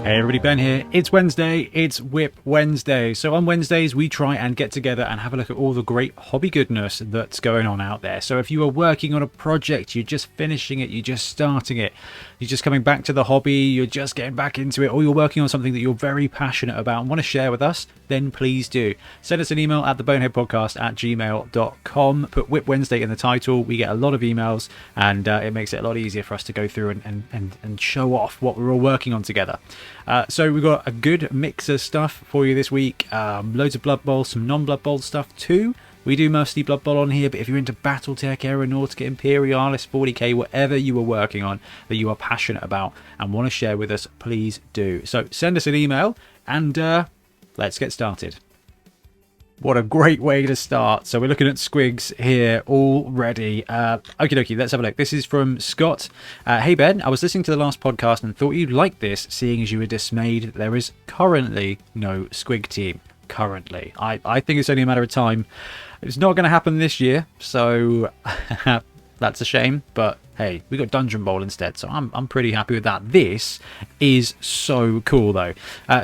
Hey everybody, Ben here. It's Wednesday, it's WIP Wednesday. So on Wednesdays we try and get together and have a look at all the great hobby goodness that's going on out there. So if you are working on a project, you're just finishing it, you're just starting it, you're just coming back to the hobby, you're just getting back into it, or you're working on something that you're very passionate about and want to share with us, then please do. Send us an email at theboneheadpodcast@gmail.com. Put WIP Wednesday in the title. We get a lot of emails and it makes it a lot easier for us to go through and show off what we're all working on together. So we've got a good mix of stuff for you this week. Loads of Blood Bowl, some non-Blood Bowl stuff too. We do mostly Blood Bowl on here, but if you're into Battletech, Aeronautica, Imperialis, 40k, whatever you are working on that you are passionate about and want to share with us, please do. So send us an email and let's get started. What a great way to start. So we're looking at squigs here already. Okie dokie, let's have a look. This is from Scott. Hey Ben, I was listening to the last podcast and thought you'd like this, seeing as you were dismayed that there is currently no squig team. Currently. I think it's only a matter of time. It's not going to happen this year, so that's a shame. But hey, we got Dungeon Bowl instead, so I'm pretty happy with that. This is so cool though.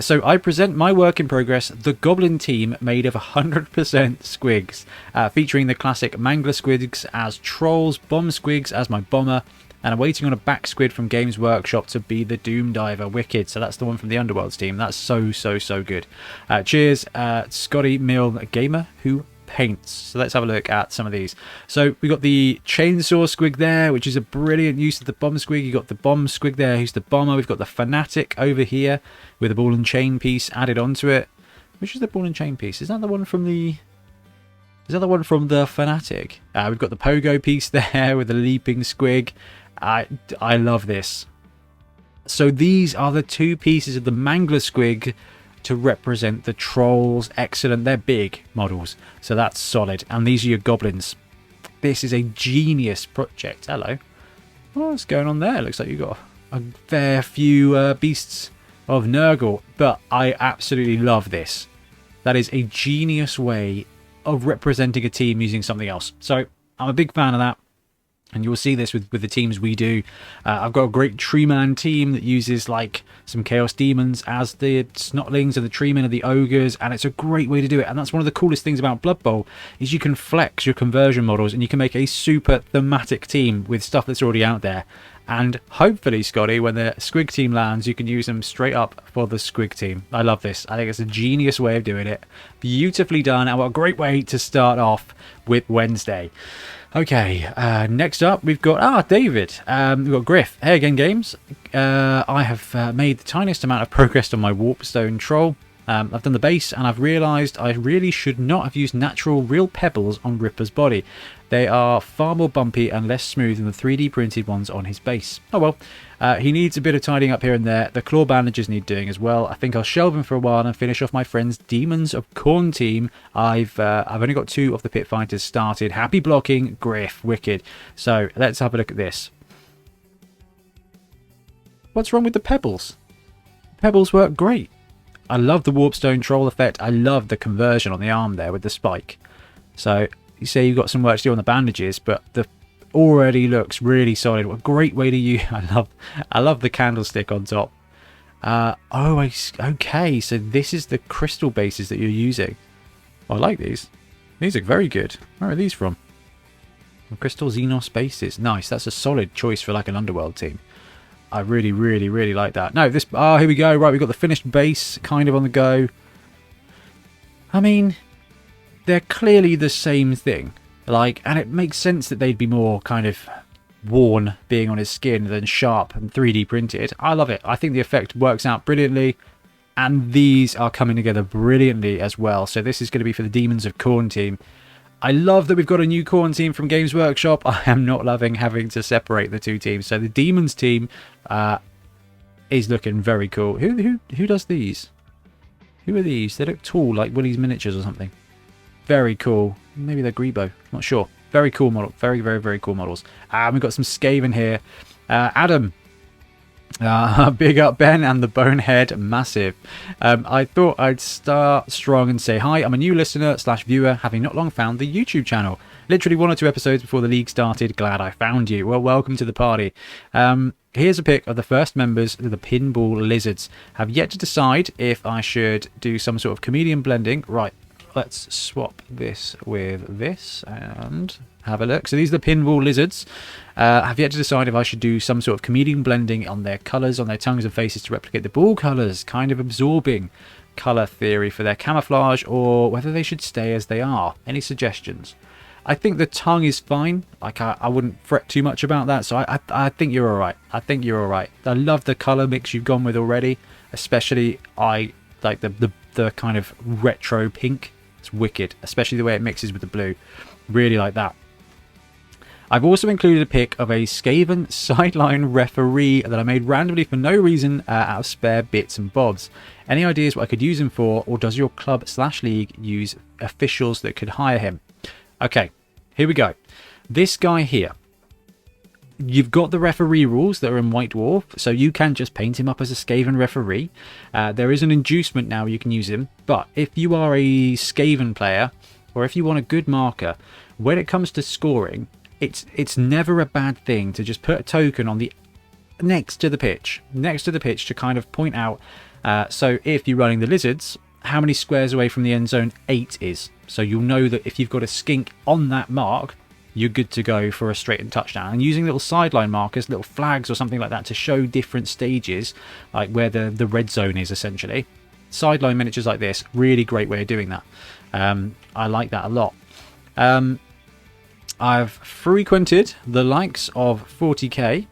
So I present my work in progress, the Goblin team made of 100% squigs, featuring the classic Mangler squigs as trolls, bomb squigs as my bomber, and I'm waiting on a back squid from Games Workshop to be the Doom Diver. Wicked. So that's the one from the Underworlds team. That's so good. Cheers, Scotty Mill Gamer who paints. So let's have a look at some of these. So we got the chainsaw squig there, which is a brilliant use of the bomb squig. You got the bomb squig there, who's the bomber. We've got the fanatic over here with a ball and chain piece added onto it. Which is the ball and chain piece? Is that the one from the... Is that the one from the fanatic? We've got the pogo piece there with the leaping squig. I love this. So these are the two pieces of the Mangler squig to represent the trolls. Excellent. They're big models, so that's solid. And these are your goblins. This is a genius project. Hello. What's going on there? Looks like you've got a fair few beasts of Nurgle, but I absolutely love this. That is a genius way of representing a team using something else. So I'm a big fan of that. And you'll see this with the teams we do. I've got a great tree man team that uses like some chaos demons as the snotlings and the tree men are the ogres, and it's a great way to do it. And that's one of the coolest things about Blood Bowl is you can flex your conversion models and you can make a super thematic team with stuff that's already out there. And hopefully, Scotty, when the squig team lands, you can use them straight up for the squig team. I love this. I think it's a genius way of doing it. Beautifully done, and what a great way to start off with Wednesday. Okay, next up we've got David. We've got Griff. Hey again, games. I have made the tiniest amount of progress on my Warpstone troll. I've done the base and I've realised I really should not have used natural real pebbles on Ripper's body. They are far more bumpy and less smooth than the 3D printed ones on his base. Oh well, he needs a bit of tidying up here and there. The claw bandages need doing as well. I think I'll shelve him for a while and finish off my friend's Demons of Khorne team. I've only got 2 of the pit fighters started. Happy blocking, Griff, wicked. So let's have a look at this. What's wrong with the pebbles? Pebbles work great. I love the Warpstone troll effect. I love the conversion on the arm there with the spike. So you say you've got some work to do on the bandages, but the already looks really solid. What a great way to use. I love the candlestick on top. Okay, so this is the crystal bases that you're using. I like these. These look very good. Where are these from? Crystal Xenos bases. Nice. That's a solid choice for like an Underworld team. I really like that. No, this... here we go. Right, we've got the finished base kind of on the go. I mean, they're clearly the same thing. Like, and it makes sense that they'd be more kind of worn being on his skin than sharp and 3D printed. I love it. I think the effect works out brilliantly. And these are coming together brilliantly as well. So this is going to be for the Demons of Khorne team. I love that we've got a new Khorne team from Games Workshop. I am not loving having to separate the two teams. So the Demons team is looking very cool. Who does these? Who are these? They look tall, like Willie's Miniatures or something. Very cool. Maybe they're Grebo. Not sure. Very cool model. Very cool models. We've got some Skaven here. Adam. Big up Ben and the Bonehead, massive. I thought I'd start strong and say hi. I'm a new listener / viewer, having not long found the YouTube channel. Literally 1 or 2 episodes before the league started. Glad I found you. Well, welcome to the party. Here's a pic of the first members of the Pinball Lizards. Have yet to decide if I should do some sort of comedian blending. Right, let's swap this with this and have a look. So these are the Pinball Lizards. Have yet to decide if I should do some sort of comedian blending on their colours, on their tongues and faces to replicate the ball colours, kind of absorbing colour theory for their camouflage, or whether they should stay as they are. Any suggestions? I think the tongue is fine. Like I wouldn't fret too much about that. So I think you're all right. I think you're all right. I love the colour mix you've gone with already. Especially I like the kind of retro pink. It's wicked. Especially the way it mixes with the blue. Really like that. I've also included a pic of a Skaven sideline referee that I made randomly for no reason out of spare bits and bobs. Any ideas what I could use him for, or does your club / league use officials that could hire him? Okay, here we go. This guy here. You've got the referee rules that are in White Dwarf, so you can just paint him up as a Skaven referee. There is an inducement now you can use him, but if you are a Skaven player, or if you want a good marker, when it comes to scoring, it's never a bad thing to just put a token on the next to the pitch to kind of point out. So if you're running the Lizards, how many squares away from the end zone 8 is. So you'll know that if you've got a skink on that mark, you're good to go for a straightened touchdown. And using little sideline markers, little flags or something like that to show different stages, like where the red zone is essentially. Sideline miniatures like this, really great way of doing that. I like that a lot. I've frequented the likes of 40k,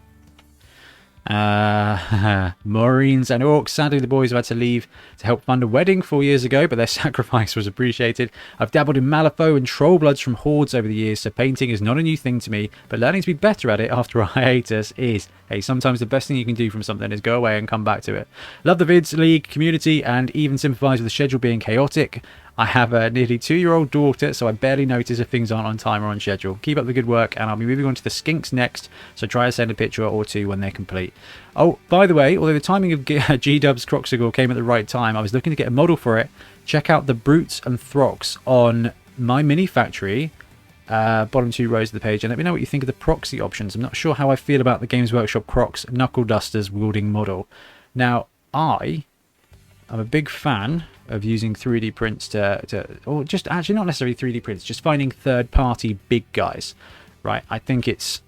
Marines and Orcs. Sadly, the boys have had to leave to help fund a wedding 4 years ago, but their sacrifice was appreciated. I've dabbled in Malifaux and Trollbloods from Hordes over the years, so painting is not a new thing to me, but learning to be better at it after a hiatus is. Hey, sometimes the best thing you can do from something is go away and come back to it. Love the vids, league, community, and even sympathise with the schedule being chaotic. I have a nearly 2-year-old daughter, so I barely notice if things aren't on time or on schedule. Keep up the good work, and I'll be moving on to the skinks next, so try to send a picture or 2 when they're complete. Oh, by the way, although the timing of G-Dub's Croxigor came at the right time, I was looking to get a model for it. Check out the Brutes and Throx on my mini factory, bottom 2 rows of the page, and let me know what you think of the proxy options. I'm not sure how I feel about the Games Workshop Crocs Knuckle Dusters wielding model. Now, I'm a big fan of using 3D prints or just actually not necessarily 3D prints, just finding third-party big guys, right? I think it's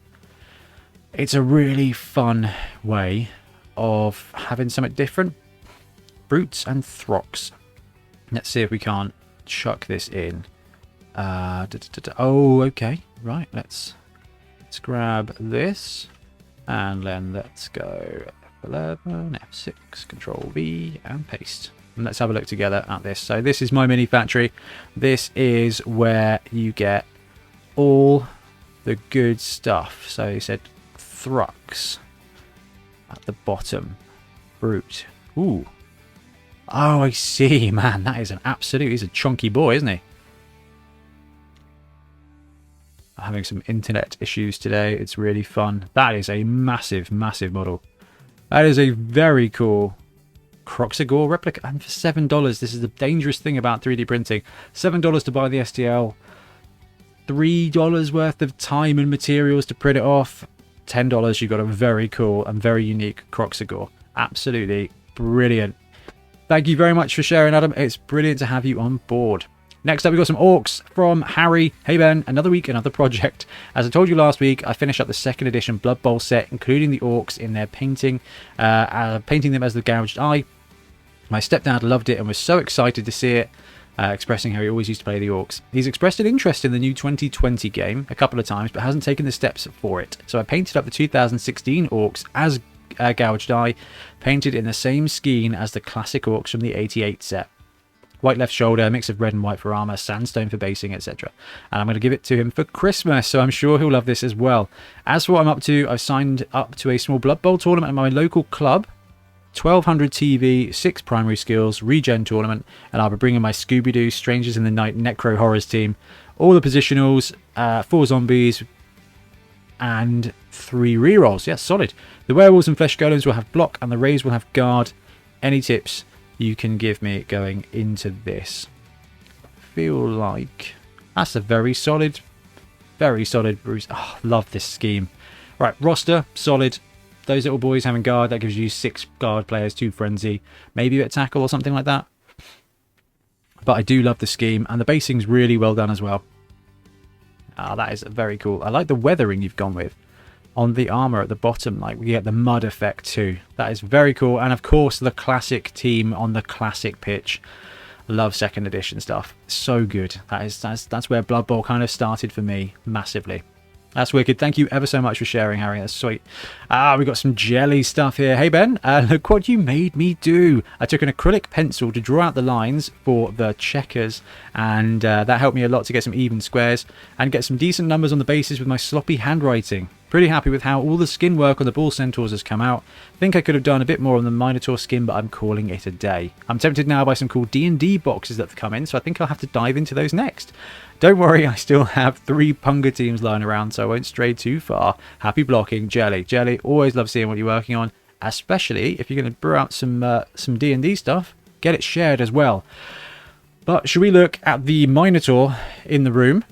a really fun way of having something different. Brutes and Throx. Let's see if we can't chuck this in. Oh, okay, right. Let's grab this, and then let's go F11, F6, Control V, and paste. And let's have a look together at this. So this is my mini factory. This is where you get all the good stuff. So you said Thrux at the bottom. Brute. Ooh. Oh, I see. Man, that is an absolute... He's a chunky boy, isn't he? I'm having some internet issues today. It's really fun. That is a massive, massive model. That is a very cool Croxigor replica, and for $7. This is the dangerous thing about 3D printing. $7 to buy the STL, $3 worth of time and materials to print it off. $10, you've got a very cool and very unique Croxigor. Absolutely brilliant. Thank you very much for sharing, Adam. It's brilliant to have you on board. Next up, we've got some Orcs from Harry. Hey Ben, another week, another project. As I told you last week, I finished up the 2nd edition Blood Bowl set, including the Orcs in their painting, painting them as the Gouged Eye. My stepdad loved it and was so excited to see it, expressing how he always used to play the Orcs. He's expressed an interest in the new 2020 game a couple of times, but hasn't taken the steps for it. So I painted up the 2016 Orcs as Gouged Eye, painted in the same scheme as the classic Orcs from the 88 set. White left shoulder, a mix of red and white for armor, sandstone for basing, etc. And I'm going to give it to him for Christmas, so I'm sure he'll love this as well. As for what I'm up to, I've signed up to a small Blood Bowl tournament at my local club. 1200 TV, 6 primary skills, regen tournament, and I'll be bringing my Scooby-Doo, Strangers in the Night, Necro Horrors team. All the positionals, 4 zombies, and 3 rerolls. Yes, solid. The werewolves and flesh golems will have block, and the rays will have guard. Any tips you can give me going into this? Feel like that's a very solid Bruce. Oh, love this scheme. Right, roster solid. Those little boys having guard, that gives you 6 guard players, 2 frenzy, maybe a bit tackle or something like that. But I do love the scheme, and the basing's really well done as well. Ah, that is very cool. I like the weathering you've gone with on the armor at the bottom. Like, we get the mud effect too. That is very cool. And of course, the classic team on the classic pitch. Love 2nd edition stuff. So good. That's where Blood Bowl kind of started for me massively. That's wicked. Thank you ever so much for sharing, Harry. That's sweet. We got some jelly stuff here. Hey, Ben, look what you made me do. I took an acrylic pencil to draw out the lines for the checkers, and that helped me a lot to get some even squares and get some decent numbers on the bases with my sloppy handwriting. Pretty happy with how all the skin work on the bull centaurs has come out. Think I could have done a bit more on the Minotaur skin, but I'm calling it a day. I'm tempted now by some cool D&D boxes that have come in, so I think I'll have to dive into those next. Don't worry, I still have 3 Punga teams lying around, so I won't stray too far. Happy blocking, Jelly. Jelly, always love seeing what you're working on, especially if you're going to brew out some D&D stuff. Get it shared as well. But should we look at the Minotaur in the room?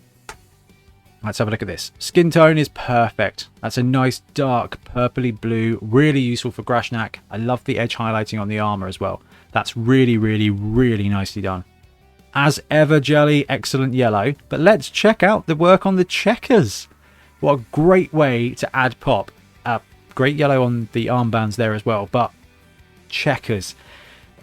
Let's have a look at this. Skin tone is perfect. That's a nice dark purpley blue, really useful for Grashnak. I love the edge highlighting on the armor as well. That's really, really, really nicely done. As ever, Jelly, excellent yellow. But let's check out the work on the checkers. What a great way to add pop. Great yellow on the armbands there as well. But checkers.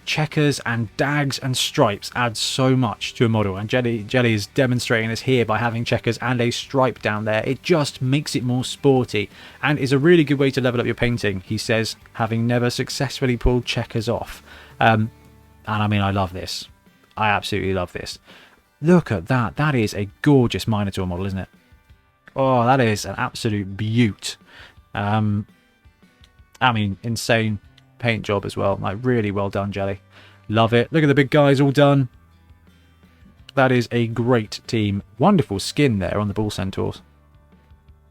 Checkers and dags and stripes add so much to a model, and Jelly is demonstrating this here by having checkers and a stripe down there. It just makes it more sporty and is a really good way to level up your painting, he says, having never successfully pulled checkers off. And I mean, I love this. I absolutely love this. Look at that. That is a gorgeous Minotaur model, isn't it? Oh, that is an absolute beaut. I mean, insane paint job as well. Like, really well done, Jelly. Love it. Look at the big guys all done. That is a great team. Wonderful skin there on the bull centaurs.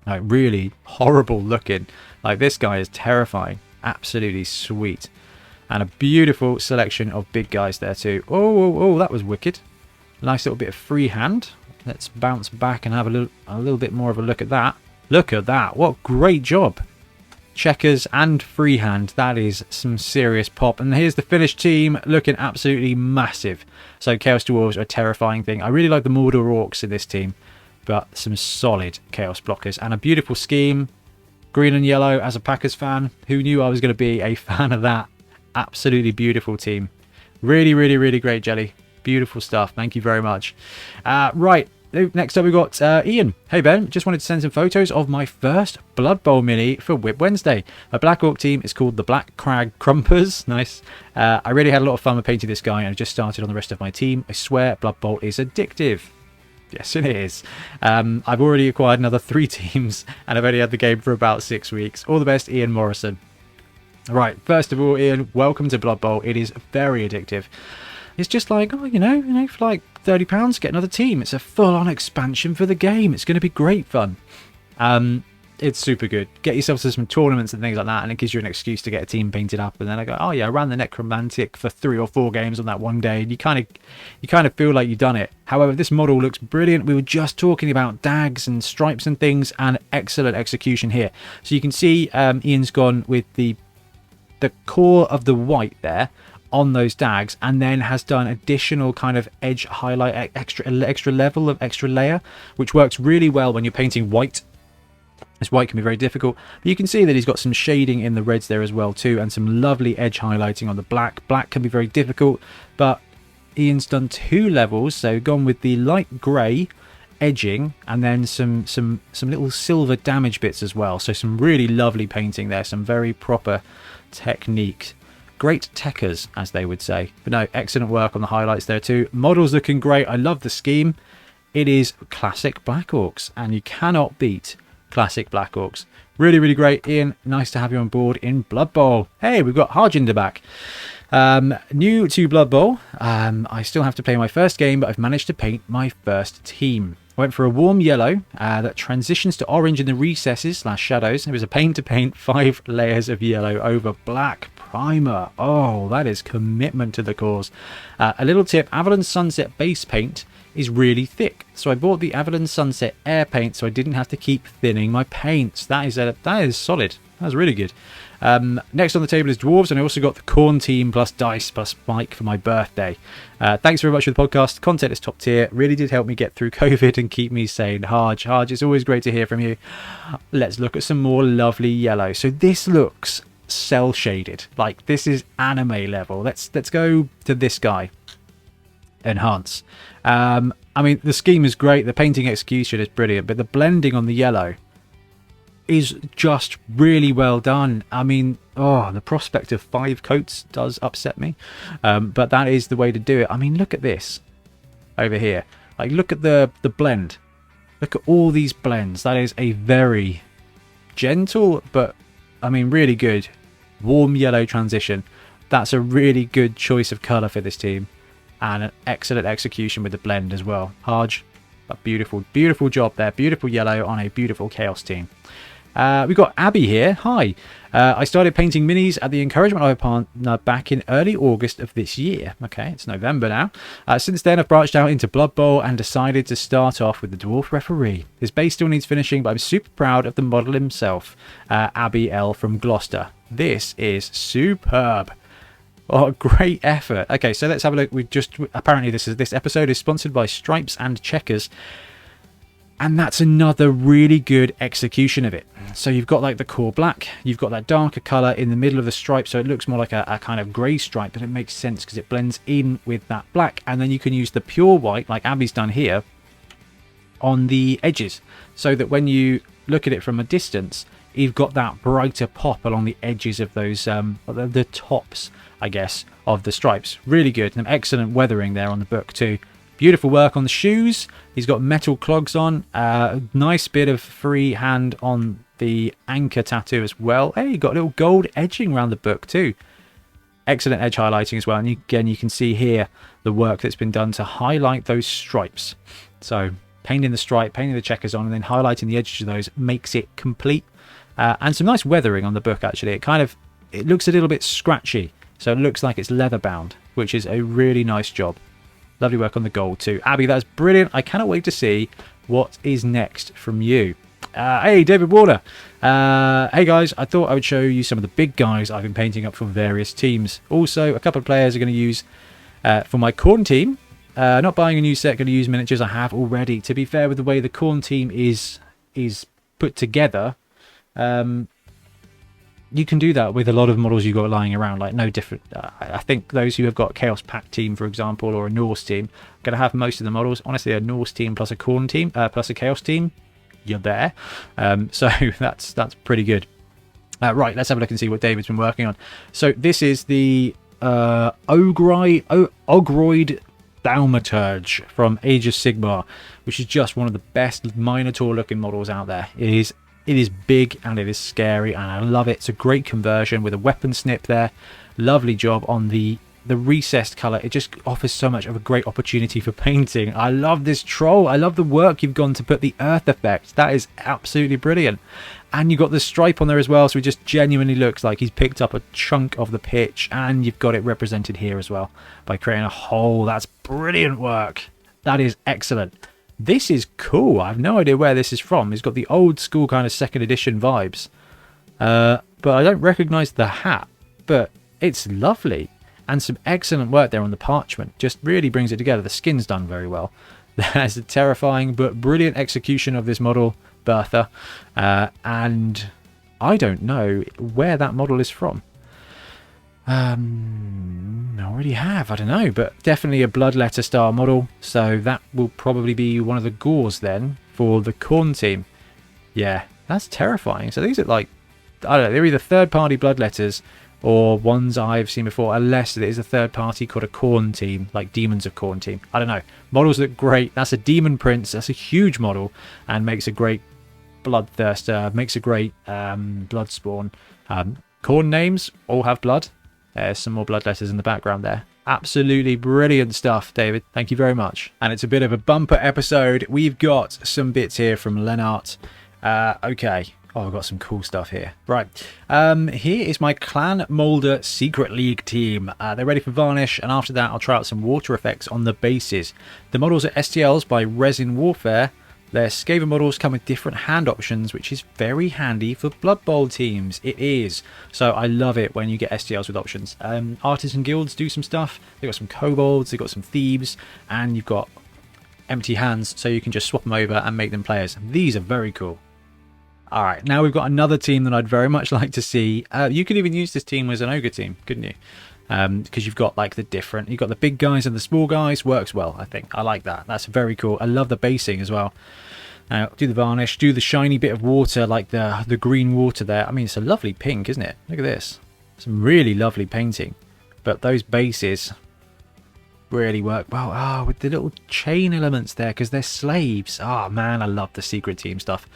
Like, really horrible looking. Like, this guy is terrifying. Absolutely sweet. And a beautiful selection of big guys there too. Oh, that was wicked. Nice little bit of freehand. Let's bounce back and have a little bit more of a look at that. Look at that. What great job. Checkers and freehand. That is some serious pop. And here's the finished team, looking absolutely massive. So Chaos Dwarves are a terrifying thing. I really like the Mordor Orcs in this team, but some solid Chaos blockers and a beautiful scheme. Green and yellow. As a Packers fan, who knew I was going to be a fan of that? Absolutely beautiful team. Really, really, really great, Jelly. Beautiful stuff. Thank you very much. Right. Next up, we've got Ian. Hey, Ben. Just wanted to send some photos of my first Blood Bowl mini for WIP Wednesday. My Black Orc team is called the Black Crag Crumpers. Nice. I really had a lot of fun with painting this guy, and I just started on the rest of my team. I swear, Blood Bowl is addictive. Yes, it is. I've already acquired another 3 teams, and I've only had the game for about 6 weeks. All the best, Ian Morrison. Right, first of all, Ian, welcome to Blood Bowl. It is very addictive. It's just like, oh, you know, for like £30, get another team. It's a full-on expansion for the game. It's going to be great fun. It's super good. Get yourself to some tournaments and things like that, and it gives you an excuse to get a team painted up. And then I go, oh yeah, I ran the Necromantic for 3 or 4 games on that one day, and you kind of feel like you've done it. However, this model looks brilliant. We were just talking about dags and stripes and things, and excellent execution here. So you can see Ian's gone with the core of the white there on those dags, and then has done additional kind of edge highlight, extra level of extra layer, which works really well when you're painting white. This white can be very difficult, but you can see that he's got some shading in the reds there as well too, and some lovely edge highlighting on the black. Black can be very difficult, but Ian's done 2 levels, so gone with the light grey edging, and then some little silver damage bits as well. So some really lovely painting there, some very proper technique. Great techers, as they would say. But no, excellent work on the highlights there too. Models looking great. I love the scheme. It is classic Black Orcs, and you cannot beat classic Black Orcs. Really, really great. Ian, nice to have you on board in Blood Bowl. Hey, we've got Harjinder back. New to Blood Bowl. I still have to play my first game, but I've managed to paint my first team. I went for a warm yellow that transitions to orange in the recesses / shadows. It was a paint to paint 5 layers of yellow over black primer. Oh, that is commitment to the cause. A little tip, Avalon Sunset base paint is really thick, so I bought the Avalon Sunset air paint so I didn't have to keep thinning my paints. That is solid. That's really good. Next on the table is Dwarves, and I also got the Corn team plus Dice plus Mike for my birthday. Thanks very much for the podcast. Content is top tier. Really did help me get through COVID and keep me sane. Harge, it's always great to hear from you. Let's look at some more lovely yellow. So this looks cell shaded, like this is anime level. Let's go to this guy. Enhance. I mean, the scheme is great, the painting execution is brilliant, but the blending on the yellow is just really well done. I mean, the prospect of 5 coats does upset me, but that is the way to do it. I mean, look at this over here. Like, look at the blend. Look at all these blends. That is a very gentle, but I mean, really good warm yellow transition. That's a really good choice of colour for this team, and an excellent execution with the blend as well. Harge, a beautiful job there. Beautiful yellow on a beautiful chaos team. We've got Abby here. Hi. I started painting minis at the encouragement of a partner back in early August of this year. Okay, it's November now. Since then, I've branched out into Blood Bowl and decided to start off with the Dwarf Referee. His base still needs finishing, but I'm super proud of the model himself. Abby L from Gloucester. This is superb. Oh, great effort. Okay, so let's have a look. Apparently this episode is sponsored by Stripes and Checkers, and that's another really good execution of it. So you've got like the core black, you've got that darker color in the middle of the stripe, so it looks more like a kind of grey stripe, but it makes sense because it blends in with that black. And then you can use the pure white, like Abby's done here, on the edges, so that when you look at it from a distance, you've got that brighter pop along the edges of those the tops, I guess, of the stripes. Really good. And excellent weathering there on the book too. Beautiful work on the shoes. He's got metal clogs on. Nice bit of free hand on the anchor tattoo as well. Hey, you got a little gold edging around the book too. Excellent edge highlighting as well. And again, you can see here the work that's been done to highlight those stripes. So painting the stripe, painting the checkers on, and then highlighting the edges of those makes it complete. And some nice weathering on the book actually. It looks a little bit scratchy, so it looks like it's leather bound, which is a really nice job. Lovely work on the gold too. Abby, that's brilliant. I cannot wait to see what is next from you. Hey, David Warner. Hey guys, I thought I would show you some of the big guys I've been painting up for various teams. Also, a couple of players are going to use for my Khorne team. Not buying a new set, going to use miniatures I have already. To be fair, with the way the Khorne team is put together, you can do that with a lot of models you've got lying around, like no different. I think those who have got a Chaos Pact team, for example, or a Norse team, are going to have most of the models. Honestly, a Norse team plus a Khorne team, plus a Chaos team, you're there. So that's pretty good. Right, let's have a look and see what David's been working on. So this is the Ogroid Thaumaturge from Age of Sigmar, which is just one of the best Minotaur looking models out there. It is big and it is scary and I love it. It's a great conversion with a weapon snip there. Lovely job on the recessed colour. It just offers so much of a great opportunity for painting. I love this troll. I love the work you've gone to put the earth effect. That is absolutely brilliant. And you've got the stripe on there as well, so it just genuinely looks like he's picked up a chunk of the pitch, and you've got it represented here as well by creating a hole. That's brilliant work. That is excellent. This is cool. I have no idea where this is from. It's got the old school kind of second edition vibes. But I don't recognise the hat. But it's lovely. And some excellent work there on the parchment. Just really brings it together. The skin's done very well. There's a terrifying but brilliant execution of this model, Bertha. And I don't know where that model is from. I already have, I don't know, but definitely a Bloodletter style model, so that will probably be one of the Gores then for the Khorne team. Yeah, that's terrifying. So these are like, I don't know, they're either third party Bloodletters or ones I've seen before, unless it is a third party called a Khorne team, like Demons of Khorne team. I don't know. Models look great. That's a Demon Prince, that's a huge model, and makes a great Bloodthirster, makes a great Bloodspawn. Khorne names all have blood. There's some more blood letters in the background there. Absolutely brilliant stuff, David. Thank you very much. And it's a bit of a bumper episode. We've got some bits here from Lennart. Okay. Oh, I've got some cool stuff here. Right. Here is my Clan Moulder Secret League team. They're ready for varnish, and after that I'll try out some water effects on the bases. The models are STLs by Resin Warfare. Their Skaven models come with different hand options, which is very handy for Blood Bowl teams. It is. So I love it when you get STLs with options. Artisan guilds do some stuff. They've got some kobolds, they've got some thieves, and you've got empty hands, so you can just swap them over and make them players. These are very cool. Alright, now we've got another team that I'd very much like to see. You could even use this team as an ogre team, couldn't you? Because you've got like you've got the big guys and the small guys. Works well, I think. I like that. That's very cool. I love the basing as well. Do the varnish, do the shiny bit of water, like the green water there. I mean, it's a lovely pink, isn't it? Look at this. Some really lovely painting. But those bases really work well. Oh, with the little chain elements there, because they're slaves. Oh man, I love the secret team stuff.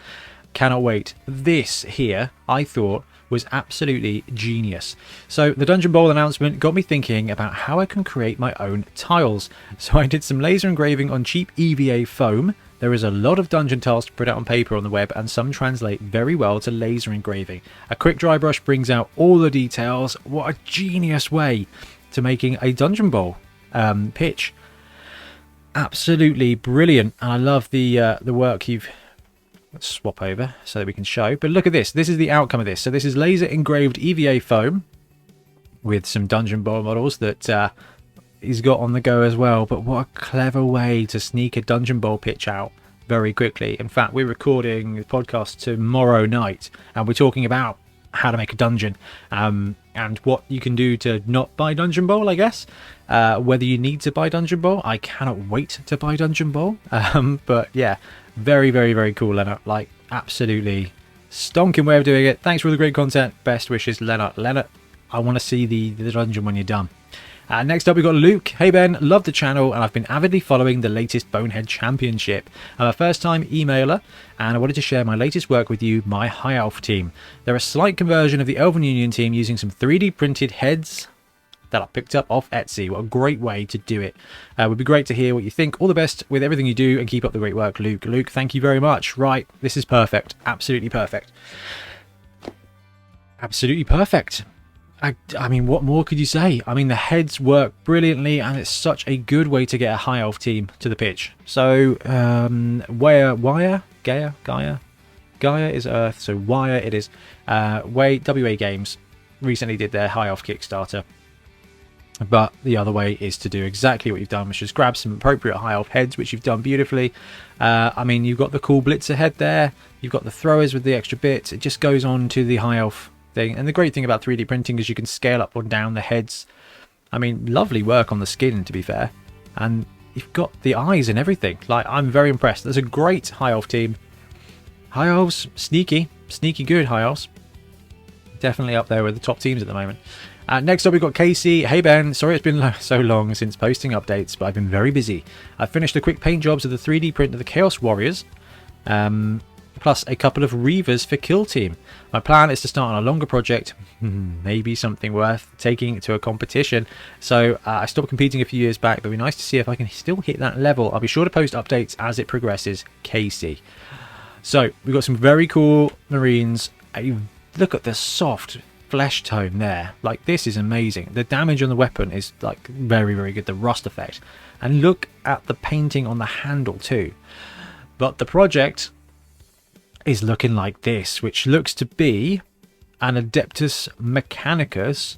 Cannot wait. This here, I thought, was absolutely genius. So the Dungeon Bowl announcement got me thinking about how I can create my own tiles. So I did some laser engraving on cheap EVA foam. There is a lot of dungeon tiles to print out on paper on the web, and some translate very well to laser engraving. A quick dry brush brings out all the details. What a genius way to making a Dungeon Bowl pitch. Absolutely brilliant. And I love the work you've... Let's swap over so that we can show. But look at this. This is the outcome of this. So this is laser engraved EVA foam with some Dungeon Bowl models that he's got on the go as well. But what a clever way to sneak a Dungeon Bowl pitch out very quickly. In fact, we're recording the podcast tomorrow night, and we're talking about how to make a dungeon and what you can do to not buy Dungeon Bowl, I guess. Whether you need to buy Dungeon Bowl. I cannot wait to buy Dungeon Bowl. But yeah, very, very, very cool, Lennart. Like, absolutely stonking way of doing it. Thanks for all the great content. Best wishes, Lennart. Lennart, I want to see the dungeon when you're done. Next up, we've got Luke. Hey Ben, love the channel, and I've been avidly following the latest Bonehead Championship. I'm a first-time emailer, and I wanted to share my latest work with you, my High Elf team. They're a slight conversion of the Elven Union team using some 3D printed heads that I picked up off Etsy. What a great way to do it. Would be great to hear what you think. All the best with everything you do, and keep up the great work, Luke. Luke, thank you very much. Right, this is perfect. Absolutely perfect. Absolutely perfect. I mean, what more could you say? I mean, the heads work brilliantly, and it's such a good way to get a High Elf team to the pitch. So, Gaia is Earth, so Wire it is. WA Games recently did their High Elf Kickstarter. But the other way is to do exactly what you've done, which is grab some appropriate High Elf heads, which you've done beautifully. I mean, you've got the cool Blitzer head there. You've got the throwers with the extra bits. It just goes on to the High Elf thing. And the great thing about 3D printing is you can scale up or down the heads. I mean, lovely work on the skin, to be fair. And you've got the eyes and everything. Like, I'm very impressed. There's a great High Elf team. High Elves, sneaky good High Elves. Definitely up there with the top teams at the moment. Next up, we've got Casey. Hey Ben, sorry it's been so long since posting updates, but I've been very busy. I've finished the quick paint jobs of the 3D print of the Chaos Warriors, plus a couple of Reavers for Kill Team. My plan is to start on a longer project, maybe something worth taking to a competition. So I stopped competing a few years back, but it'd be nice to see if I can still hit that level. I'll be sure to post updates as it progresses. Casey. So we've got some very cool Marines. Look at the soft flesh tone there. Like, this is amazing. The damage on the weapon is like very, very good. The rust effect, and look at the painting on the handle too. But the project is looking like this, which looks to be an Adeptus Mechanicus,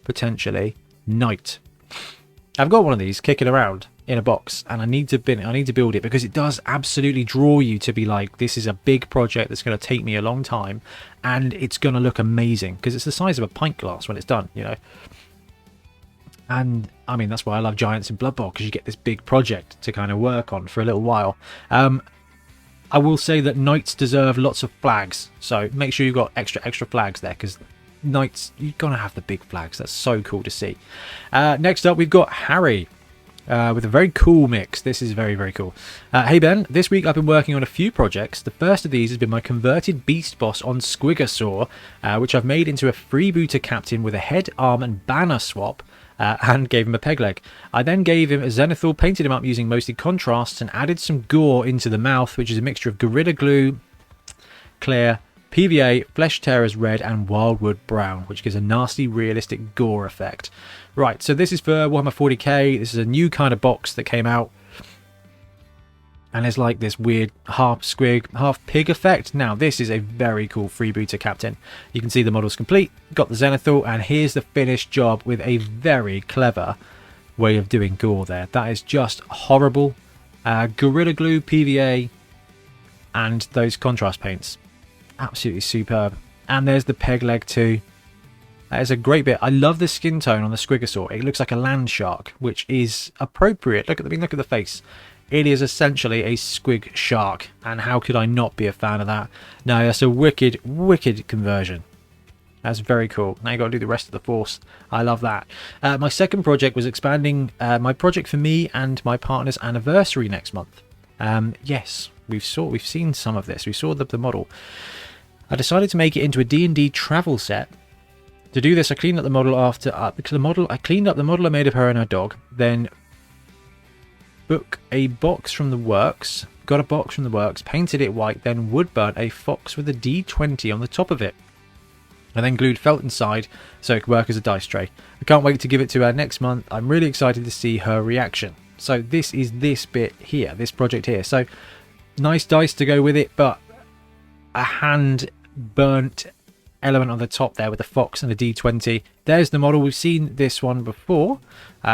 potentially, knight. I've got one of these kicking around in a box, and I need to build it, because it does absolutely draw you to be like, this is a big project that's going to take me a long time, and it's going to look amazing, because it's the size of a pint glass when it's done, you know. And I mean, that's why I love Giants in Blood Bowl, because you get this big project to kind of work on for a little while. I will say that knights deserve lots of flags, so make sure you've got extra flags there, because knights, you're gonna have the big flags. That's so cool to see. Next up, we've got Harry with a very cool mix. This is very, very cool. Hey Ben, this week I've been working on a few projects. The first of these has been my converted beast boss on Squiggersaw, which I've made into a freebooter captain with a head, arm and banner swap. and gave him a peg leg. I then gave him a Zenithal, painted him up using mostly contrasts, and added some gore into the mouth, which is a mixture of Gorilla Glue, clear, PVA, Flesh Tearers red, and Wildwood brown, which gives a nasty, realistic gore effect. Right, so this is for Warhammer 40k. This is a new kind of box that came out, and it's like this weird half squig, half pig effect. Now, this is a very cool freebooter captain. You can see the model's complete, got the Zenithal, and here's the finished job with a very clever way of doing gore there. That is just horrible. Gorilla Glue, PVA, and those contrast paints. Absolutely superb. And there's the peg leg too. That is a great bit. I love the skin tone on the Squigosaur. It looks like a land shark, which is appropriate. Look at the face. It is essentially a squig shark, and how could I not be a fan of that? No, that's a wicked, wicked conversion. That's very cool. Now you got to do the rest of the force. I love that. My second project was expanding my project for me and my partner's anniversary next month. Yes, we've seen some of this. We saw the model. I decided to make it into a D&D travel set. To do this, I cleaned up the model I cleaned up the model I made of her and her dog. Then got a box from the works, painted it white, then wood burnt a fox with a D20 on the top of it. I then glued felt inside so it could work as a dice tray. I can't wait to give it to her next month. I'm really excited to see her reaction. So this is this bit here, this project here. So nice dice to go with it, but a hand burnt element on the top there with the fox and the D20. There's the model. We've seen this one before,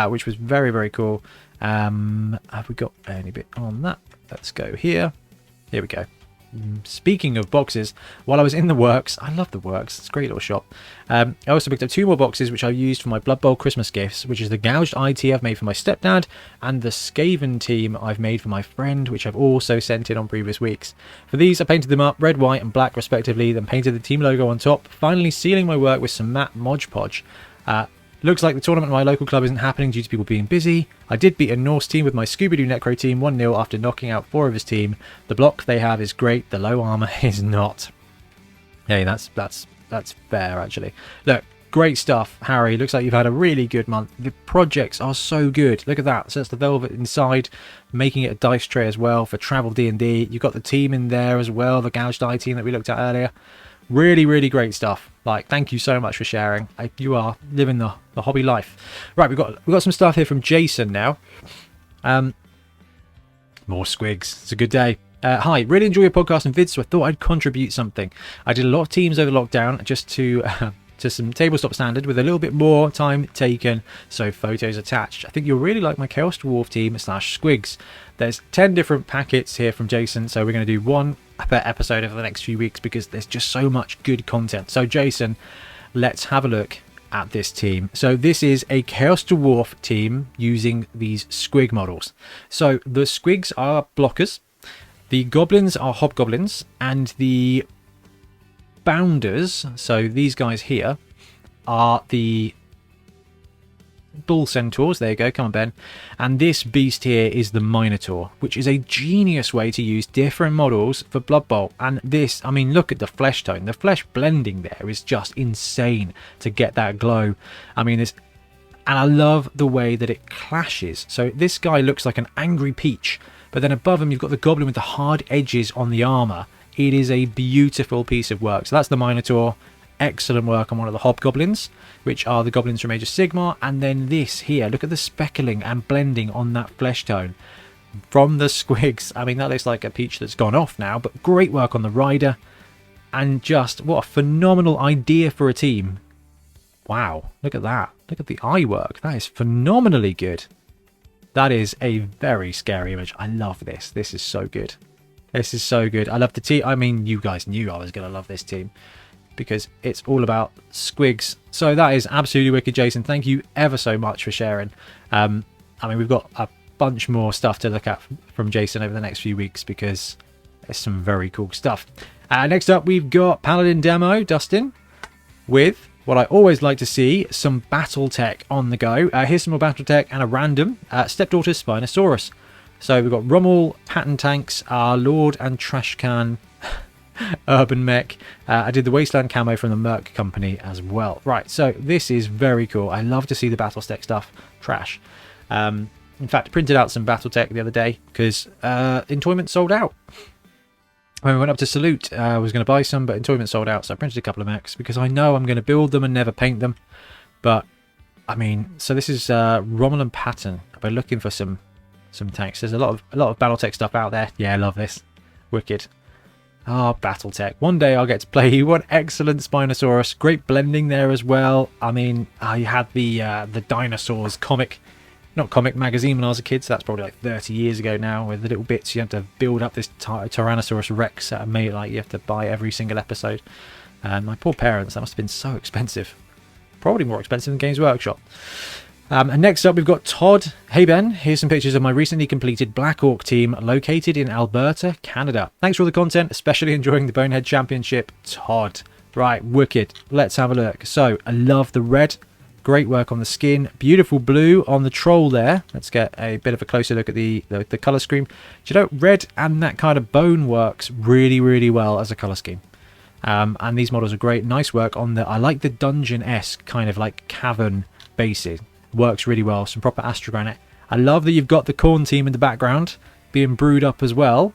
which was very, very cool. Have we got any bit on that? Let's go here. Here we go. Speaking of boxes, while I was in the works, I love the works, it's a great little shop. I also picked up 2 more boxes which I used for my Blood Bowl Christmas gifts, which is the Gouged IT I've made for my stepdad, and the Skaven team I've made for my friend, which I've also sent in on previous weeks. For these, I painted them up red, white and black respectively, then painted the team logo on top, finally sealing my work with some matte Mod Podge. Looks like the tournament at my local club isn't happening due to people being busy. I did beat a Norse team with my Scooby-Doo Necro team 1-0 after knocking out 4 of his team. The block they have is great, the low armor is not. Hey, that's fair actually. Look, great stuff, Harry. Looks like you've had a really good month. The projects are so good. Look at that. So that's the velvet inside, making it a dice tray as well for Travel D&D. You've got the team in there as well, the Gouged Eye team that we looked at earlier. Really, really great stuff. Like, thank you so much for sharing. You are living the hobby life. Right, we've got some stuff here from Jason now. More squigs. It's a good day. Hi, really enjoy your podcast and vids, so I thought I'd contribute something. I did a lot of teams over lockdown just to some tabletop standard with a little bit more time taken, so photos attached. I think you'll really like my Chaos Dwarf team / squigs. There's 10 different packets here from Jason, so we're going to do one per episode over the next few weeks because there's just so much good content. So Jason, let's have a look at this team. So this is a Chaos Dwarf team using these squig models. So the squigs are blockers, the goblins are hobgoblins, and the bounders, so these guys here, are the bull centaurs. There you go, come on Ben. And this beast here is the minotaur, which is a genius way to use different models for Blood Bowl. And this, I mean, look at the flesh tone, the flesh blending there is just insane to get that glow. I mean, and I love the way that it clashes. So this guy looks like an angry peach, but then above him you've got the goblin with the hard edges on the armor. It is a beautiful piece of work. So that's the minotaur. Excellent work on one of the hobgoblins, which are the goblins from Age of Sigmar. And then this here, look at the speckling and blending on that flesh tone from the squigs. I mean, that looks like a peach that's gone off now, but great work on the rider. And just what a phenomenal idea for a team. Wow, look at that. Look at the eye work. That is phenomenally good. That is a very scary image. I love this. This is so good. This is so good. I love the team. I mean, you guys knew I was going to love this team because it's all about squigs. So that is absolutely wicked, Jason. Thank you ever so much for sharing. I mean, we've got a bunch more stuff to look at from Jason over the next few weeks because there's some very cool stuff. Next up, we've got Paladin Demo, Dustin, with what I always like to see, some battle tech on the go. Here's some more battle tech and a random Stepdaughter Spinosaurus. So we've got Rommel, Pattern Tanks, our Lord and Trash Can. urban mech. I did the Wasteland camo from the Merc company as well. Right, so this is very cool. I love to see the Battletech stuff. Trash. In fact, I printed out some Battletech the other day because Entoyment sold out. When we went up to Salute, I was going to buy some, but Entoyment sold out, so I printed a couple of mechs because I know I'm going to build them and never paint them. But I mean, so this is Romulan pattern. I've been looking for some tanks. There's a lot of Battletech stuff out there. Yeah, I love this. Wicked. Ah, Battletech. One day I'll get to play you. One excellent Spinosaurus. Great blending there as well. I mean, you had the dinosaurs comic, not comic magazine when I was a kid, so that's probably like 30 years ago now, with the little bits you have to build up this Tyrannosaurus Rex that made like you have to buy every single episode. And my poor parents, that must have been so expensive. Probably more expensive than Games Workshop. And next up we've got Todd. Hey Ben, here's some pictures of my recently completed Black Orc team located in Alberta, Canada. Thanks for all the content, especially enjoying the Bonehead Championship. Todd. Right, wicked. Let's have a look. So, I love the red. Great work on the skin. Beautiful blue on the troll there. Let's get a bit of a closer look at the colour scheme. Do you know, red and that kind of bone works really, really well as a colour scheme. And these models are great. Nice work on the... I like the dungeon-esque kind of like cavern bases. Works really well. Some proper astrogranite. I love that you've got the Khorne team in the background being brewed up as well.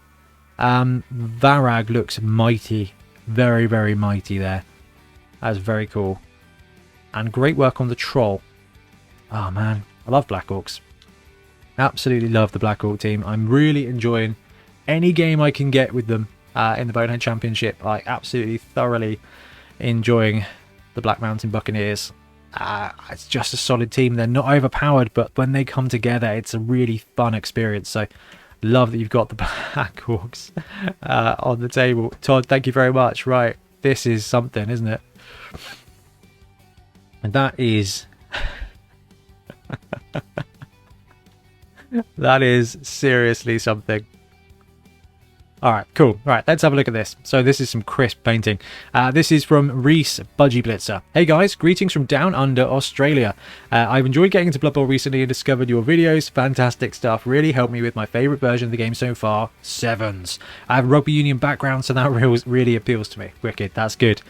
Varag looks mighty. Very, very mighty there. That's very cool. And great work on the troll. Oh man, I love Black Orcs. Absolutely love the Black Orc team. I'm really enjoying any game I can get with them in the Bonehead Championship. Like, absolutely thoroughly enjoying the Black Mountain Buccaneers. It's just a solid team. They're not overpowered, but when they come together, it's a really fun experience. So, love that you've got the Black Orcs on the table. Todd, thank you very much. Right, this is something, isn't it? And that is... that is seriously something. Alright, cool. Right, let's have a look at this. So this is some crisp painting. This is from Reese Budgie Blitzer. Hey guys, greetings from down under Australia. I've enjoyed getting into Blood Bowl recently and discovered your videos. Fantastic stuff. Really helped me with my favourite version of the game so far, Sevens. I have a rugby union background, so that really appeals to me. Wicked, that's good.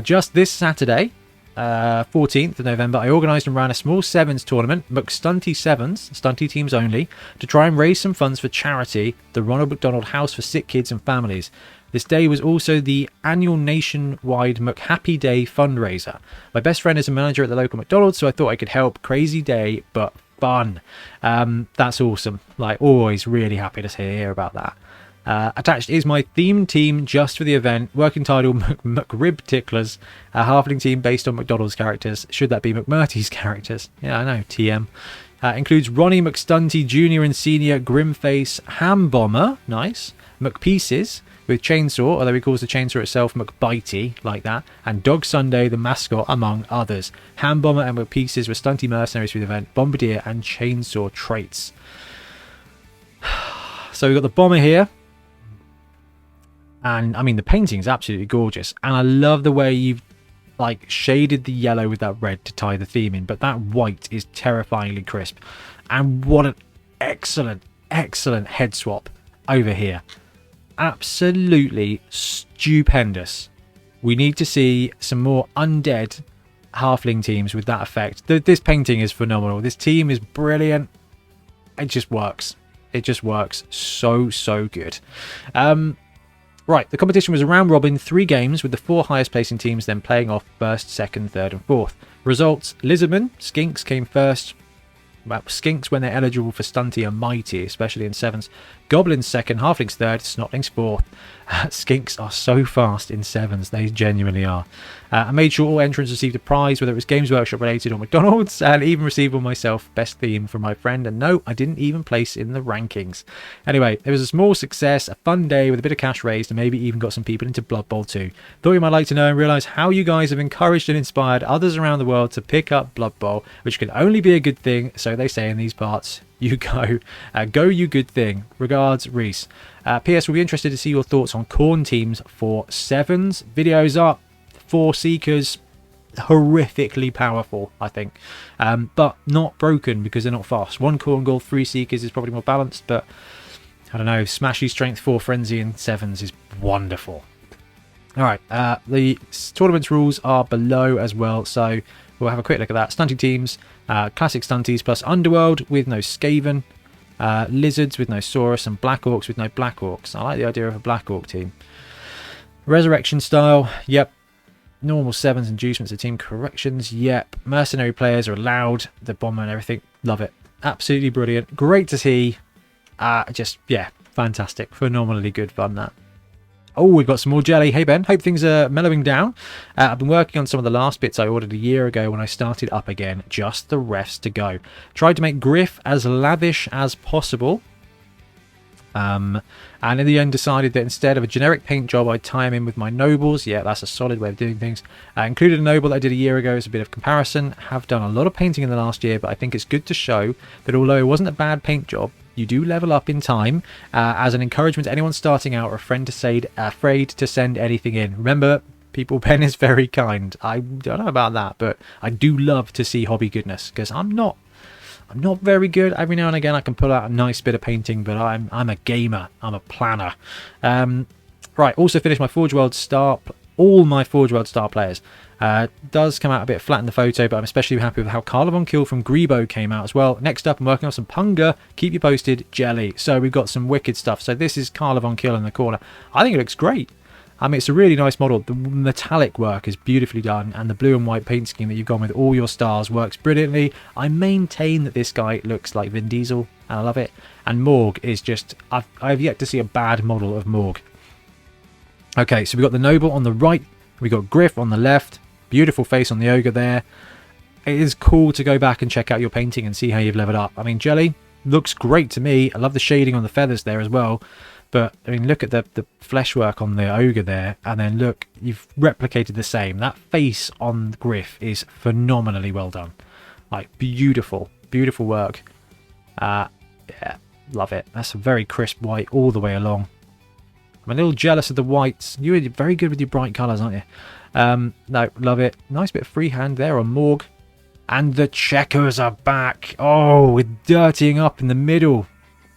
Just this Saturday, 14th of November, I organised and ran a small Sevens tournament, McStunty Sevens, Stunty teams only, to try and raise some funds for charity, the Ronald McDonald House for Sick Kids and Families. This day was also the annual nationwide McHappy Day fundraiser. My best friend is a manager at the local McDonald's, so I thought I could help. Crazy day, but fun. That's awesome. Like, always really happy to hear about that. Attached is my theme team just for the event, working title McRib Ticklers, a halfling team based on McDonald's characters. Should that be McMurty's characters? Yeah, I know, TM. Includes Ronnie McStunty Jr. and Senior, Grimface, Ham Bomber, nice, McPieces with Chainsaw, although he calls the chainsaw itself McBitey, like that, and Dog Sunday, the mascot, among others. Ham Bomber and McPieces were stunty mercenaries for the event, Bombardier and Chainsaw traits. So we've got the Bomber here. And I mean, the painting is absolutely gorgeous, and I love the way you've like shaded the yellow with that red to tie the theme in, but that white is terrifyingly crisp. And what an excellent head swap over here. Absolutely stupendous. We need to see some more undead halfling teams with that effect. This painting is phenomenal. This team is brilliant. It just works. It just works so good. Right, the competition was a round robin, 3 games, with the 4 highest placing teams then playing off first, second, third and fourth. Results: Lizardman, Skinks came first. Well, Skinks, when they're eligible for Stunty, are mighty, especially in Sevens. Goblins second, Halflings third, Snotlings fourth. Skinks are so fast in Sevens, they genuinely are. I made sure all entrants received a prize, whether it was Games Workshop related or McDonald's, and even received one myself, best theme from my friend, and no, I didn't even place in the rankings. Anyway, it was a small success, a fun day with a bit of cash raised, and maybe even got some people into Blood Bowl too. Thought you might like to know and realise how you guys have encouraged and inspired others around the world to pick up Blood Bowl, which can only be a good thing, so they say in these parts. You go. Go you good thing. Regards, Reese. P.S. We'll be interested to see your thoughts on Khorne teams for Sevens. Videos up. 4 Seekers. Horrifically powerful, I think. But not broken because they're not fast. 1 Khorne Ghoul, 3 Seekers is probably more balanced, but I don't know. Smashy Strength 4 Frenzy in Sevens is wonderful. All right, the tournament's rules are below as well, so we'll have a quick look at that. Stunting teams, classic stunties plus Underworld with no Skaven, Lizards with no Saurus, and Black Orcs with no Black Orcs. I like the idea of a Black Orc team. Resurrection style, yep. Normal 7s inducements of team corrections, yep. Mercenary players are allowed, the bomber and everything, love it. Absolutely brilliant, great to see. Just, yeah, fantastic, phenomenally good fun that. Oh, we've got some more jelly. Hey Ben, hope things are mellowing down. I've been working on some of the last bits I ordered a year ago when I started up again. Just the refs to go. Tried to make Griff as lavish as possible. And in the end decided that instead of a generic paint job, I'd tie him in with my nobles. Yeah, that's a solid way of doing things. Included a noble that I did a year ago as a bit of comparison. Have done a lot of painting in the last year, but I think it's good to show that although it wasn't a bad paint job, you do level up in time as an encouragement to anyone starting out or a friend to say afraid to send anything in. Remember, people, Ben is very kind. I don't know about that, but I do love to see hobby goodness because I'm not very good. Every now and again I can pull out a nice bit of painting, but I'm a gamer. I'm a planner. Right, also finished my Forge World Star. All my Forge World Star players. Does come out a bit flat in the photo, but I'm especially happy with how Carla Von Kill from Grebo came out as well. Next up, I'm working on some Punga. Keep you posted, jelly. So we've got some wicked stuff. So this is Carla Von Kill in the corner. I think it looks great. I mean, it's a really nice model. The metallic work is beautifully done, and the blue and white paint scheme that you've gone with all your stars works brilliantly. I maintain that this guy looks like Vin Diesel, and I love it. And Morg is just... I've yet to see a bad model of Morg. Okay, so we've got the Noble on the right. We've got Griff on the left. Beautiful face on the Ogre there. It is cool to go back and check out your painting and see how you've leveled up. I mean, jelly looks great to me. I love the shading on the feathers there as well. But, I mean, look at the flesh work on the Ogre there. And then, look, you've replicated the same. That face on Griff is phenomenally well done. Like, beautiful. Beautiful work. Yeah, love it. That's a very crisp white all the way along. I'm a little jealous of the whites. You're very good with your bright colours, aren't you? No, love it. Nice bit of freehand there on Morg. And the checkers are back. Oh, with dirtying up in the middle.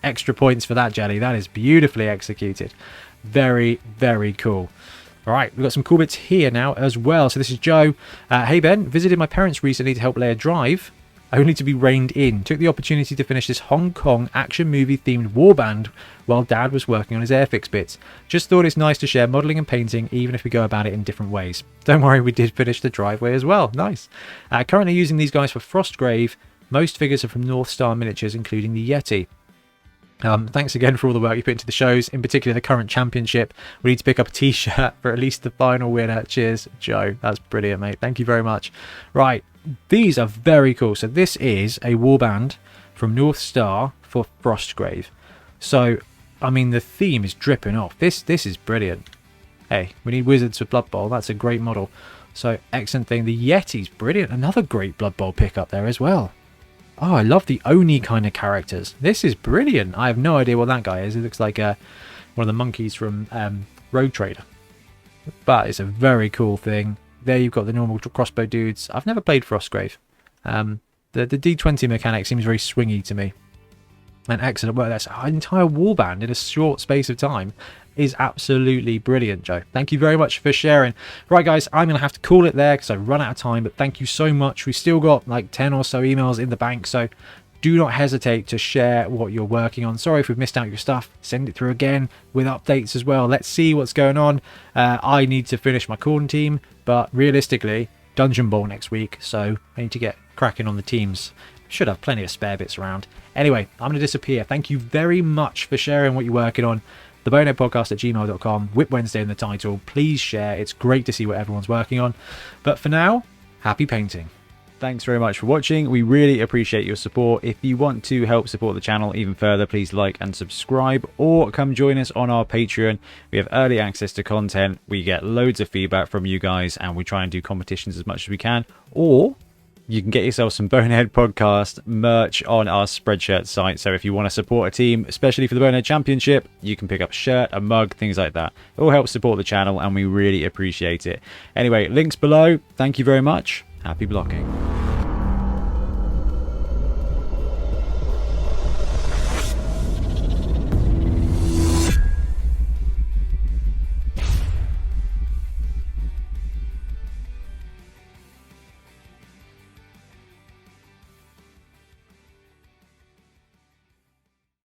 Extra points for that, jelly. That is beautifully executed. Very, very cool. All right, we've got some cool bits here now as well. So this is Joe. Hey, Ben. Visited my parents recently to help lay a drive, only to be reined in. Took the opportunity to finish this Hong Kong action movie themed warband while Dad was working on his airfix bits. Just thought it's nice to share modelling and painting, even if we go about it in different ways. Don't worry, we did finish the driveway as well. Nice. Currently using these guys for Frostgrave. Most figures are from North Star Miniatures, including the Yeti. Thanks again for all the work you put into the shows, in particular the current championship. We need to pick up a t-shirt for at least the final winner. Cheers, Joe. That's brilliant, mate. Thank you very much. Right, these are very cool. So this is a warband from North Star for Frostgrave. So, I mean, the theme is dripping off. This is brilliant. Hey, we need wizards for Blood Bowl. That's a great model. So, excellent thing. The Yeti's brilliant. Another great Blood Bowl pickup there as well. Oh, I love the Oni kind of characters. This is brilliant. I have no idea what that guy is. It looks like one of the monkeys from Road Trader. But it's a very cool thing. There you've got the normal crossbow dudes. I've never played Frostgrave. The D20 mechanic seems very swingy to me. And excellent work. That's an entire warband in a short space of time. Is absolutely brilliant, Joe. Thank you very much for sharing. Right, guys, I'm going to have to call it there because I've run out of time, but thank you so much. We've still got like 10 or so emails in the bank, so do not hesitate to share what you're working on. Sorry if we've missed out your stuff. Send it through again with updates as well. Let's see what's going on. I need to finish my corn team, but realistically, Dungeon Bowl next week, so I need to get cracking on the teams. Should have plenty of spare bits around. Anyway, I'm going to disappear. Thank you very much for sharing what you're working on. The Bonehead Podcast at gmail.com, WIP Wednesday in the title. Please share. It's great to see what everyone's working on. But for now, happy painting. Thanks very much for watching. We really appreciate your support. If you want to help support the channel even further, please like and subscribe, or come join us on our Patreon. We have early access to content. We get loads of feedback from you guys, and we try and do competitions as much as we can. Or you can get yourself some Bonehead Podcast merch on our Spreadshirt site. So if you want to support a team, especially for the Bonehead Championship, you can pick up a shirt, a mug, things like that. It all helps support the channel, and we really appreciate it. Anyway, links below. Thank you very much. Happy blocking.